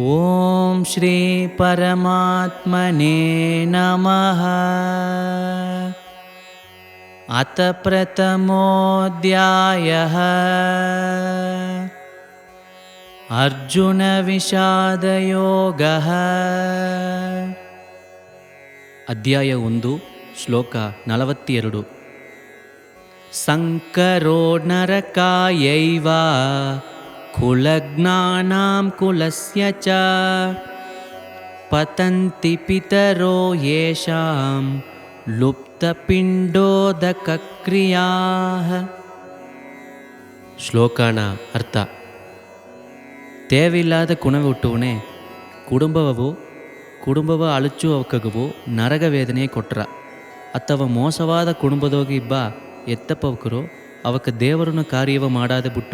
ಓಂ ಶ್ರೀ ಪರಮಾತ್ಮನೇ ನಮಃ. ಅತ ಪ್ರಥಮೋಧ್ಯಾಯಃ ಅರ್ಜುನ ವಿಷಾದಯೋಗಃ. ಅಧ್ಯಾಯ 1 ಶ್ಲೋಕ 42. ಸಂಕರೋ ನರಕಾಯೈವ ಕುಲಜ್ಞಾನಾಂ ಕುಲಸ್ಯ ಚ ಪತಂತಿ ಪಿತರೋ ಯೇಷಾಂ ಲುಪ್ತಪಿಂಡೋದಕಕ್ರಿಯಾಃ. ಶ್ಲೋಕನ ಅರ್ಥ: தேவையில்லாத குணவுட்டுவனே ಕುಟುಂಬವ ಅಳಚುವವಕಗವು ನರಗ ವೇದನೆ ಕೊಟ್ರ ಅಥವಾ ಮೋಸವಾದ ಕುಟುಂಬದೋಗಿ ಇಬ್ಬ ಎತ್ತಪ್ಪವಕರು ಅವಕ್ಕೆ ದೇವರನ್ನು ಕಾರ್ಯವ ಮಾಡಾದೆ ಬಿಟ್ಟು